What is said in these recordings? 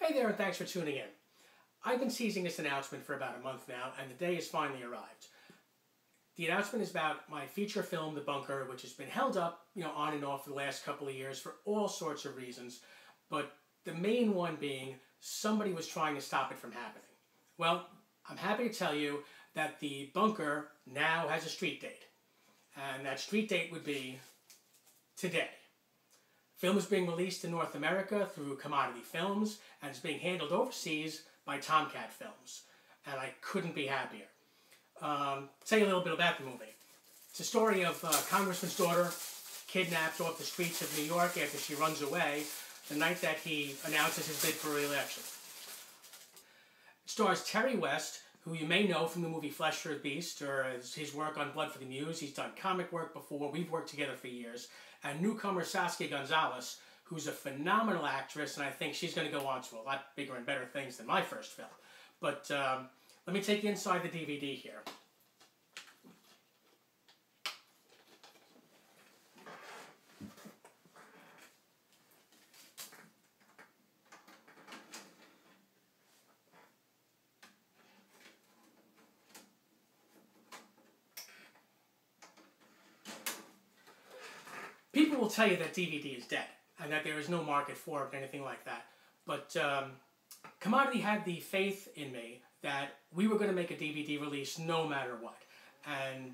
Hey there, and thanks for tuning in. I've been teasing this announcement for about a month now, and the day has finally arrived. The announcement is about my feature film, The Bunker, which has been held up, on and off for the last couple of years for all sorts of reasons, but the main one being somebody was trying to stop it from happening. Well, I'm happy to tell you that The Bunker now has a street date, and that street date would be today. Film is being released in North America through Commodity Films, and it's being handled overseas by Tomcat Films, and I couldn't be happier. Tell you a little bit about the movie. It's a story of a congressman's daughter kidnapped off the streets of New York after she runs away the night that he announces his bid for re-election. It stars Terry West, who you may know from the movie Flesh for a Beast, or his work on Blood for the Muse. He's done comic work before. We've worked together for years. And newcomer Saskia Gonzalez, who's a phenomenal actress, and I think she's going to go on to a lot bigger and better things than my first film. But let me take you inside the DVD here. People will tell you that DVD is dead, and that there is no market for it or anything like that. But Commodity had the faith in me that we were going to make a DVD release no matter what. And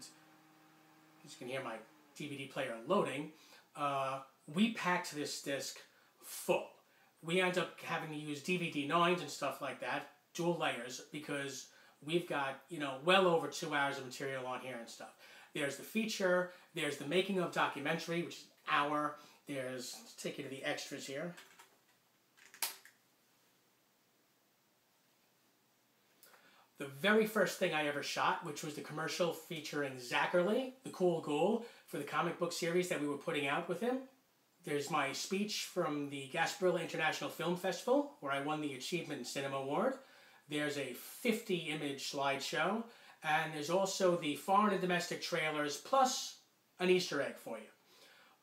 as you can hear my DVD player loading, we packed this disc full. We end up having to use DVD 9s and stuff like that, dual layers, because we've got, well over 2 hours of material on here and stuff. There's the feature, there's the making of documentary, which is an hour. Let's take you to the extras here. The very first thing I ever shot, which was the commercial featuring Zachary, the cool ghoul, for the comic book series that we were putting out with him. There's my speech from the Gasparilla International Film Festival, where I won the Achievement in Cinema Award. There's a 50-image slideshow, and there's also the foreign and domestic trailers, plus an Easter egg for you,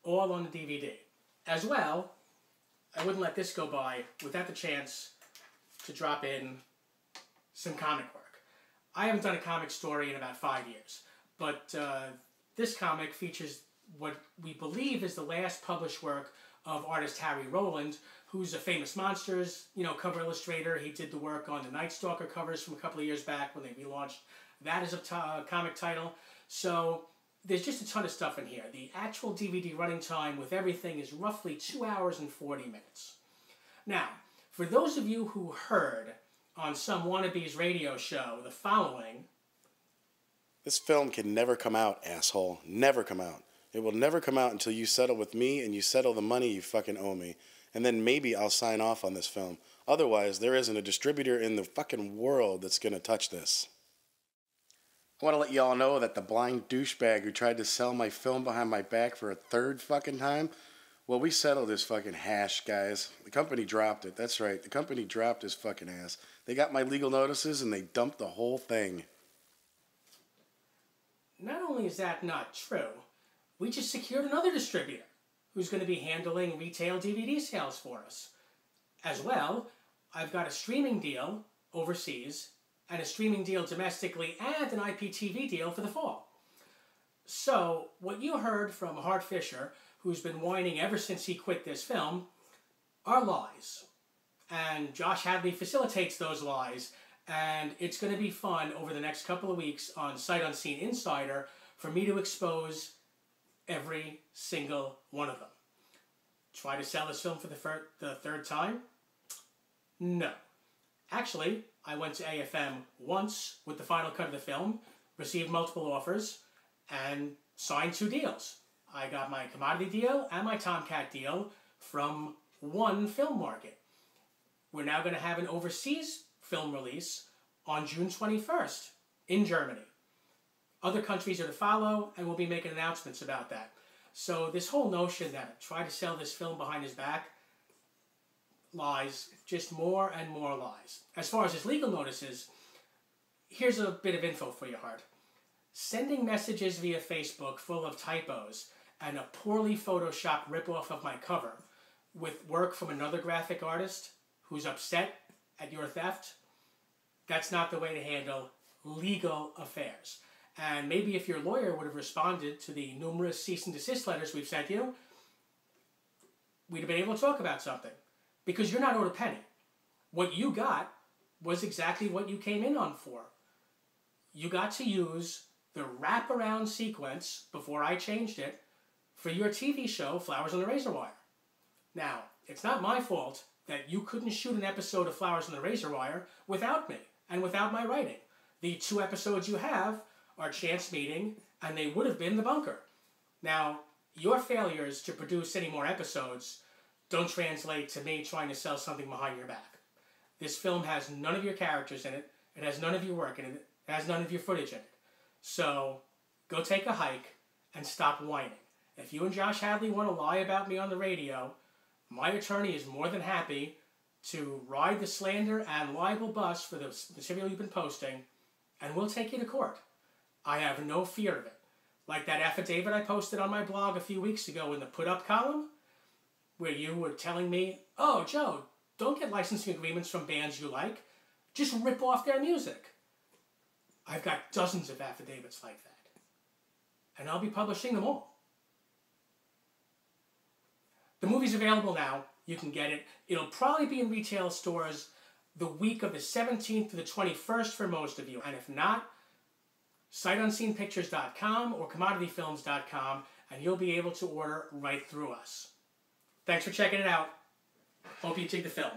all on the DVD. As well, I wouldn't let this go by without the chance to drop in some comic work. I haven't done a comic story in about 5 years, but this comic features what we believe is the last published work of artist Harry Rowland, who's a famous Monsters, cover illustrator. He did the work on the Night Stalker covers from a couple of years back when they relaunched that as a comic title. So there's just a ton of stuff in here. The actual DVD running time with everything is roughly 2 hours and 40 minutes. Now, for those of you who heard on some wannabes radio show the following: this film can never come out, asshole. Never come out. It will never come out until you settle with me and you settle the money you fucking owe me. And then maybe I'll sign off on this film. Otherwise, there isn't a distributor in the fucking world that's gonna touch this. I want to let you all know that the blind douchebag who tried to sell my film behind my back for a third fucking time, well, we settled his fucking hash, guys. The company dropped it. That's right. The company dropped his fucking ass. They got my legal notices and they dumped the whole thing. Not only is that not true, we just secured another distributor who's going to be handling retail DVD sales for us. As well, I've got a streaming deal overseas and a streaming deal domestically and an IPTV deal for the fall. So, what you heard from Hart Fisher, who's been whining ever since he quit this film, are lies. And Josh Hadley facilitates those lies, and it's going to be fun over the next couple of weeks on Sight Unseen Insider for me to expose every single one of them. Try to sell this film for the third time? No. Actually, I went to AFM once with the final cut of the film, received multiple offers, and signed 2 deals. I got my Commodity deal and my Tomcat deal from one film market. We're now going to have an overseas film release on June 21st in Germany. Other countries are to follow, and we'll be making announcements about that. So this whole notion that I try to sell this film behind his back, lies, just more and more lies. As far as his legal notices, here's a bit of info for you, Hart. Sending messages via Facebook full of typos and a poorly photoshopped ripoff of my cover with work from another graphic artist who's upset at your theft, that's not the way to handle legal affairs. And maybe if your lawyer would have responded to the numerous cease and desist letters we've sent you, we'd have been able to talk about something. Because you're not owed a penny. What you got was exactly what you came in on for. You got to use the wraparound sequence, before I changed it, for your TV show, Flowers on the Razor Wire. Now, it's not my fault that you couldn't shoot an episode of Flowers on the Razor Wire without me and without my writing. The 2 episodes you have are Chance Meeting, and they would have been The Bunker. Now, your failures to produce any more episodes don't translate to me trying to sell something behind your back. This film has none of your characters in it. It has none of your work in it. It has none of your footage in it. So, go take a hike and stop whining. If you and Josh Hadley want to lie about me on the radio, my attorney is more than happy to ride the slander and libel bus for the material you've been posting, and we'll take you to court. I have no fear of it. Like that affidavit I posted on my blog a few weeks ago in the put-up column, where you were telling me, oh, Joe, don't get licensing agreements from bands you like. Just rip off their music. I've got dozens of affidavits like that. And I'll be publishing them all. The movie's available now. You can get it. It'll probably be in retail stores the week of the 17th to the 21st for most of you. And if not, SightUnseenPictures.com or CommodityFilms.com, and you'll be able to order right through us. Thanks for checking it out. Hope you dig the film.